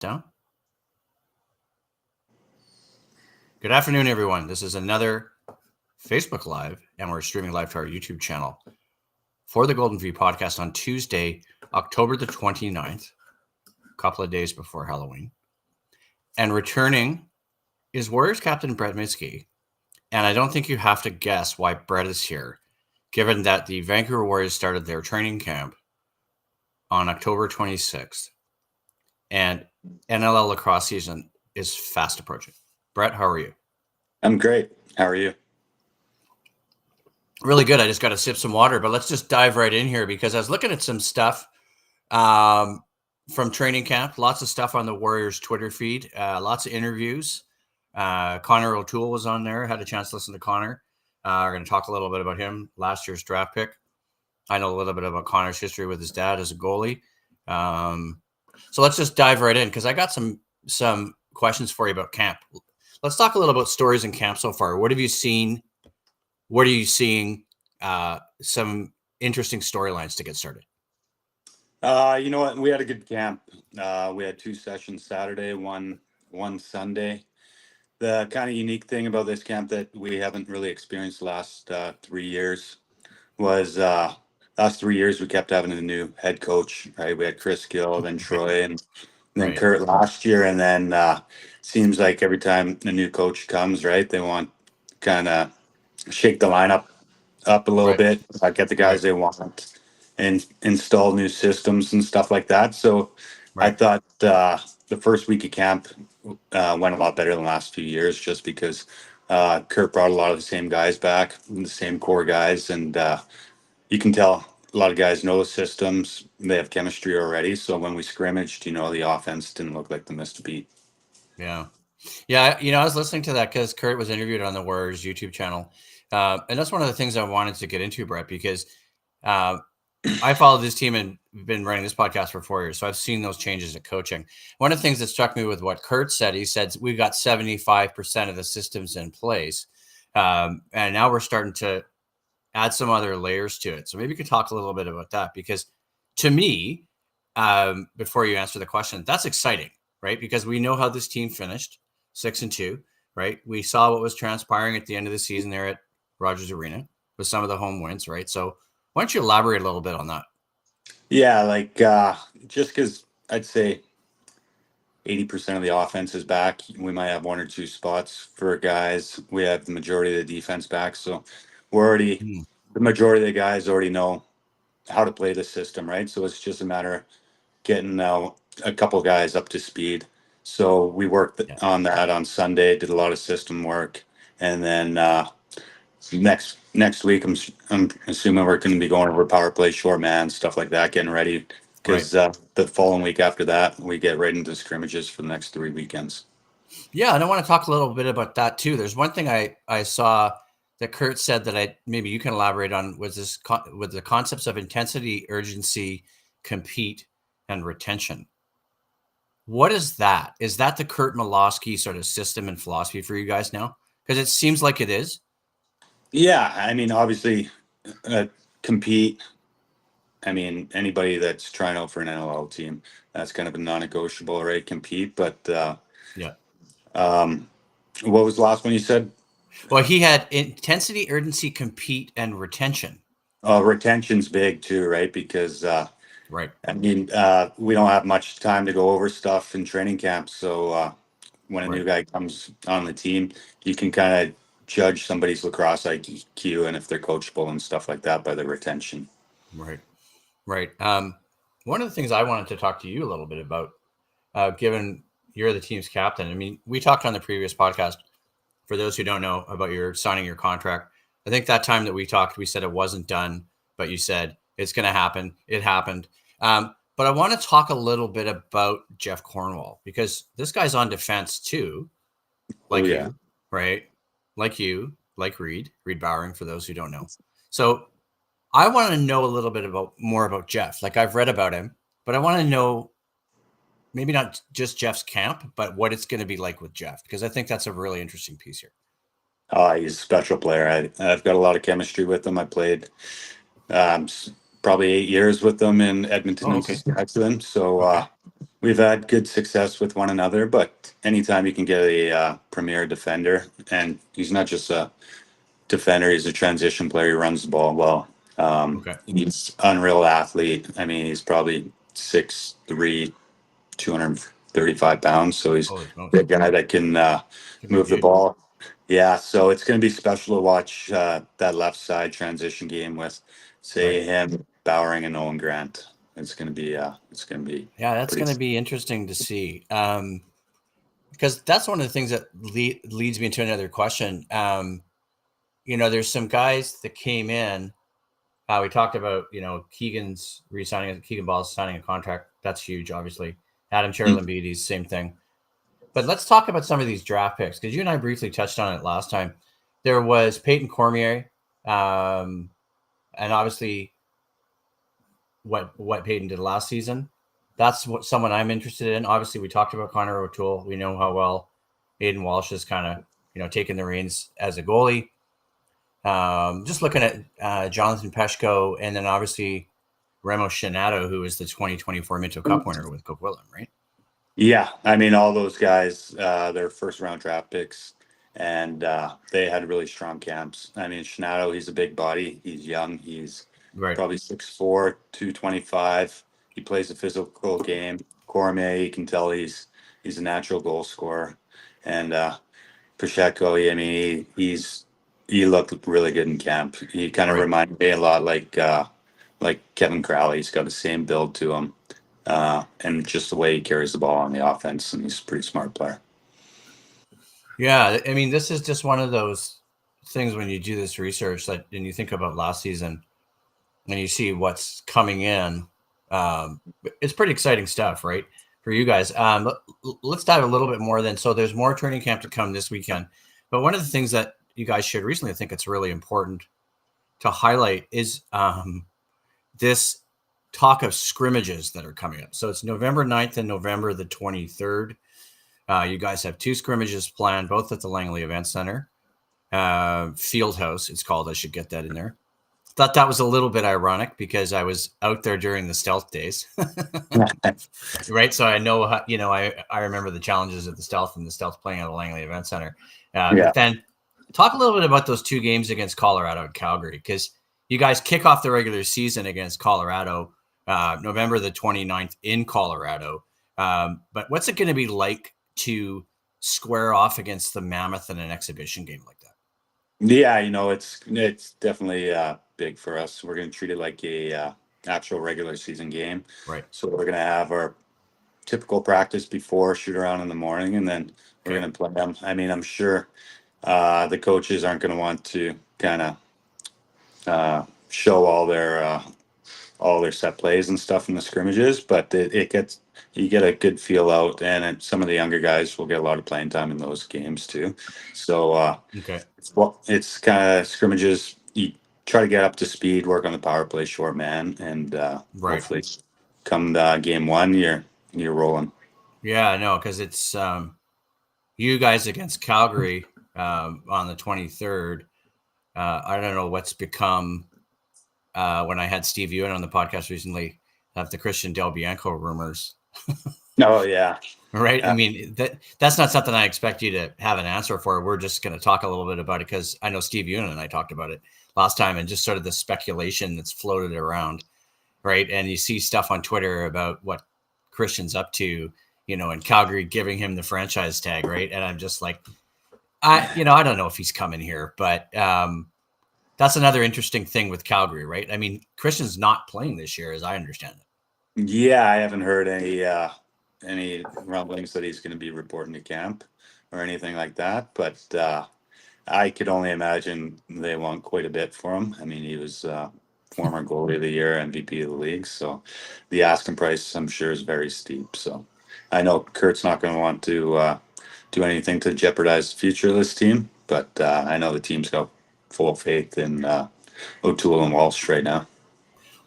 Down. Good afternoon, everyone. This is another Facebook Live, and we're streaming live to our YouTube channel for the Golden V podcast on Tuesday, October the 29th, a couple of days before Halloween. And returning is Warriors captain Brett Mydske. And I don't think you have to guess why Brett is here, given that the Vancouver Warriors started their training camp on October 26th. And NLL lacrosse season is fast approaching. Brett, how are you? I'm great. How are you? Really good. I just got to sip some water, but let's just dive right in here because I was looking at some stuff from training camp. Lots of stuff on the Warriors Twitter feed. Lots of interviews. Connor O'Toole was on there. Had a chance to listen to Connor. We're going to talk a little bit about him, last year's draft pick. I know a little bit about Connor's history with his dad as a goalie. So let's just dive right in because I got some questions for you about camp. Let's talk a little about stories in camp so far. What have you seen? What are you seeing? Some interesting storylines to get started. You know what? We had a good camp. We had 2 sessions Saturday, one Sunday. The kind of unique thing about this camp that we haven't really experienced the last 3 years was last 3 years we kept having a new head coach. Right, we had Chris Gill, then Troy, and then Kurt last year, and then seems like every time a new coach comes, right, they want kind of shake the lineup up a little bit, get the guys they want, and install new systems and stuff like that. So I thought the first week of camp went a lot better than the last few years, just because Kurt brought a lot of the same guys back, the same core guys, and you can tell a lot of guys know the systems. They have chemistry already. So when we scrimmaged, the offense didn't look like they missed a beat. Yeah. I was listening to that because Kurt was interviewed on the Warriors YouTube channel. And that's one of the things I wanted to get into, Brett, because I followed this team and been running this podcast for 4 years. So I've seen those changes at coaching. One of the things that struck me with what Kurt said, he said, we've got 75% of the systems in place. And now we're starting to add some other layers to it. So maybe you could talk a little bit about that, because to me, before you answer the question, that's exciting, right? Because we know how this team finished 6-2, right? We saw what was transpiring at the end of the season there at Rogers Arena with some of the home wins, right? So why don't you elaborate a little bit on that? Yeah, just because I'd say 80% of the offense is back. We might have 1 or 2 spots for guys. We have the majority of the defense back. So we're already, the majority of the guys already know how to play the system, right? So it's just a matter of getting a couple guys up to speed. So we worked on that on Sunday, did a lot of system work. And then next week, I'm assuming we're going to be going over power play, short man, stuff like that, getting ready. Because the following week after that, we get right into scrimmages for the next 3 weekends. Yeah, and I want to talk a little bit about that too. There's one thing I saw that Kurt said that maybe you can elaborate on, was this with the concepts of intensity, urgency, compete, and retention. What is that? Is that the Kurt Malosky sort of system and philosophy for you guys now? Because it seems like it is. Yeah, I mean, obviously, compete. I mean, anybody that's trying out for an NLL team, that's kind of a non-negotiable, right? Compete, but what was the last one you said? Well, he had intensity, urgency, compete, and retention. Retention's big too, right? Because I mean, we don't have much time to go over stuff in training camp. So when a new guy comes on the team, you can kind of judge somebody's lacrosse IQ and if they're coachable and stuff like that by the retention. Right. One of the things I wanted to talk to you a little bit about, given you're the team's captain. I mean, we talked on the previous podcast, for those who don't know, about your signing your contract. I think that time that we talked, we said it wasn't done, but you said it's going to happen. It happened. But I want to talk a little bit about Jeff Cornwall, because this guy's on defense too, like you, right? Like you, like Reed Bowering, for those who don't know. So I want to know a little bit more about Jeff. Like, I've read about him, but I want to know maybe not just Jeff's camp, but what it's going to be like with Jeff, because I think that's a really interesting piece here. He's a special player. I've got a lot of chemistry with him. I played probably 8 years with them in Edmonton Oh, and okay. Saskatchewan. So Okay. we've had good success with one another. But anytime you can get a premier defender, and he's not just a defender, he's a transition player. He runs the ball well. Okay. He's unreal athlete. I mean, he's probably 6'3", 235 pounds. So he's Holy smokes. a guy that can It's a big move the dude. ball. Yeah, so it's going to be special to watch that left side transition game with, Right. say, him, Bowering, and Owen Grant. It's going to be Yeah, that's pretty. going to be interesting to see. Because that's one of the things that leads me into another question. There's some guys that came in. We talked about, Keegan's re-signing, Keegan Ball's signing a contract. That's huge, obviously. Adam Cherlin-Beatty's same thing. But let's talk about some of these draft picks, because you and I briefly touched on it last time. There was Peyton Cormier, and obviously what Peyton did last season. That's what someone I'm interested in. Obviously, we talked about Connor O'Toole. We know how well Aiden Walsh has kind of taken the reins as a goalie. Just looking at Jonathan Peshko, and then obviously Remo Shinato, who is the 2024 Minto Cup winner with Coquitlam, right? Yeah, I mean, all those guys, they're first round draft picks, and they had really strong camps. I mean, Shinato, he's a big body. He's young. He's Right. probably 6'4", 225. He plays a physical game. Cormier, you can tell he's a natural goal scorer. And Pacheco, I mean, he looked really good in camp. He kind of Right. reminded me a lot like Kevin Crowley. He's got the same build to him, and just the way he carries the ball on the offense, and he's a pretty smart player. Yeah, I mean, this is just one of those things when you do this research that, and you think about last season, and you see what's coming in. It's pretty exciting stuff, right, for you guys. Let's dive a little bit more then. So there's more training camp to come this weekend, but one of the things that you guys shared recently, I think it's really important to highlight, is this talk of scrimmages that are coming up. So it's November 9th and November the 23rd. You guys have 2 scrimmages planned, both at the Langley Event Center. Field House, it's called. I should get that in there. Thought that was a little bit ironic because I was out there during the stealth days. Right. So I know, I remember the challenges of the stealth and the stealth playing at the Langley Event Center. Yeah. But then talk a little bit about those 2 games against Colorado and Calgary, because you guys kick off the regular season against Colorado, November the 29th in Colorado. But what's it going to be like to square off against the Mammoth in an exhibition game like that? Yeah, it's definitely big for us. We're going to treat it like a actual regular season game. Right. So we're going to have our typical practice before, shoot around in the morning, and then we're going to play them. I mean, I'm sure the coaches aren't going to want to kind of show all their set plays and stuff in the scrimmages, but you get a good feel out, and some of the younger guys will get a lot of playing time in those games too. So Okay. it's kind of scrimmages. You try to get up to speed, work on the power play, short man, and Right. hopefully come game 1, you're rolling. Yeah, no, because it's you guys against Calgary on the 23rd. I don't know what's become when I had Steve Ewan on the podcast recently of the Christian Del Bianco rumors. Oh yeah, Right. I mean, that's not something I expect you to have an answer for. We're just going to talk a little bit about it because I know Steve Ewan and I talked about it last time, and just sort of the speculation that's floated around. Right. And you see stuff on Twitter about what Christian's up to, and Calgary giving him the franchise tag. Right. And I'm just like, I don't know if he's coming here, but that's another interesting thing with Calgary. Right. I mean, Christian's not playing this year, as I understand it. Yeah, I haven't heard any rumblings that he's going to be reporting to camp or anything like that. But I could only imagine they want quite a bit for him. I mean, he was former goalie of the year, MVP of the league, so the asking price, I'm sure, is very steep. So I know Kurt's not going to want to do anything to jeopardize the future of this team, but I know the team's got full faith in O'Toole and Walsh right now.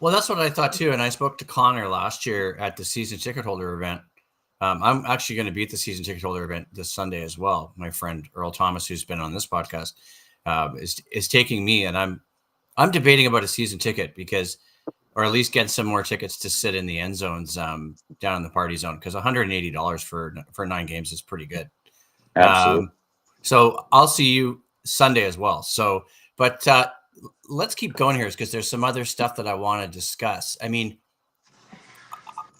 Well, that's what I thought too. And I spoke to Connor last year at the season ticket holder event. I'm actually going to be at the season ticket holder event this Sunday as well. My friend Earl Thomas, who's been on this podcast, is taking me, and I'm debating about a season ticket because or at least get some more tickets to sit in the end zones down in the party zone, because $180 for 9 games is pretty good. Absolutely. So I'll see you Sunday as well. So, but let's keep going here, because there's some other stuff that I want to discuss. I mean,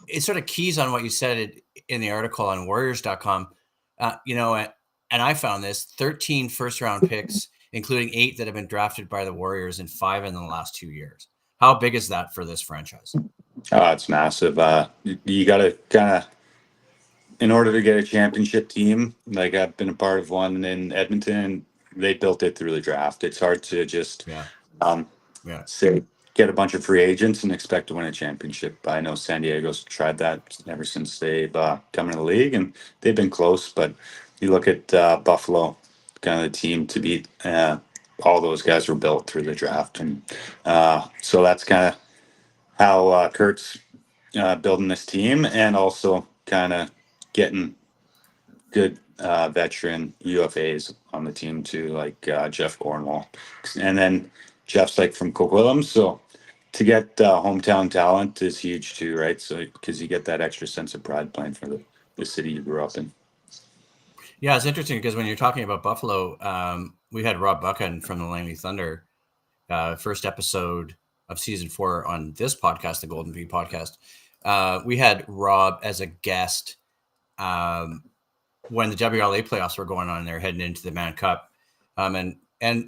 it sort of keys on what you said in the article on Warriors.com. And I found this 13 first-round picks, including 8 that have been drafted by the Warriors and 5 in the last 2 years. How big is that for this franchise? Oh, it's massive. You got to kind of, in order to get a championship team, like I've been a part of one in Edmonton, they built it through the draft. It's hard to just say get a bunch of free agents and expect to win a championship. I know San Diego's tried that ever since they've come into the league, and they've been close. But you look at Buffalo, kind of the team to beat. All those guys were built through the draft, and so that's kind of how Kurt's building this team, and also kind of getting good veteran UFAs on the team too, like Jeff Cornwall, and then Jeff's like from Coquitlam, so to get hometown talent is huge too, right? So because you get that extra sense of pride playing for the city you grew up in. Yeah, it's interesting because when you're talking about Buffalo, we had Rob Buchan from the Langley Thunder, first episode of season 4 on this podcast, the Golden V podcast. We had Rob as a guest when the WLA playoffs were going on. They're heading into the Mann Cup, and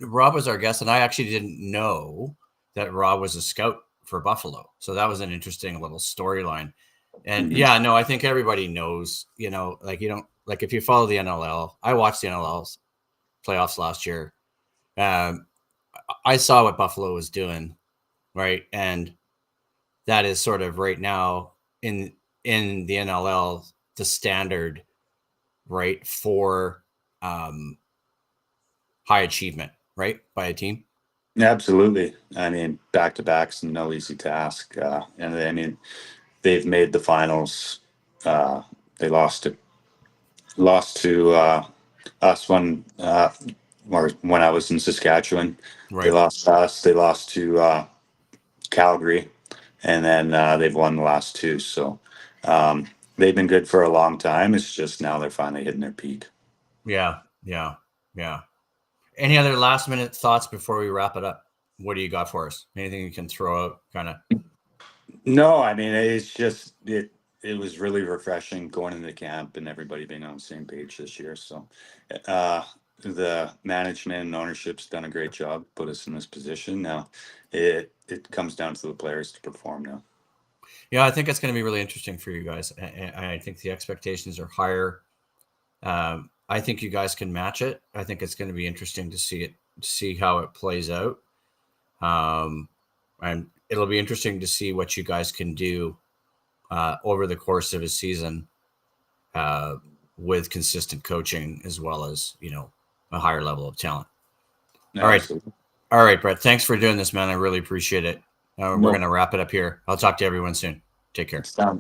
Rob was our guest, and I actually didn't know that Rob was a scout for Buffalo. So that was an interesting little storyline. And yeah, no, I think everybody knows, like if you follow the NLL, I watched the NLL's playoffs last year. I saw what Buffalo was doing, right? And that is sort of right now in the NLL, the standard, right, for high achievement, right, by a team. Absolutely. I mean, back-to-backs no easy task. And I mean, they've made the finals. They lost to us when I was in Saskatchewan. Right. They lost to us. They lost to Calgary, and then they've won the last 2. So they've been good for a long time. It's just now they're finally hitting their peak. Yeah. Any other last minute thoughts before we wrap it up? What do you got for us? Anything you can throw out, kind of? No, I mean, it's just it was really refreshing going into camp and everybody being on the same page this year. So the management and ownership's done a great job, put us in this position. Now it comes down to the players to perform now. Yeah, I think it's going to be really interesting for you guys. I think the expectations are higher. I think you guys can match it. I think it's going to be interesting to see how it plays out. And it'll be interesting to see what you guys can do over the course of a season with consistent coaching, as well as, a higher level of talent. Absolutely. All right, Brett. Thanks for doing this, man. I really appreciate it. We're going to wrap it up here. I'll talk to everyone soon. Take care. Sounds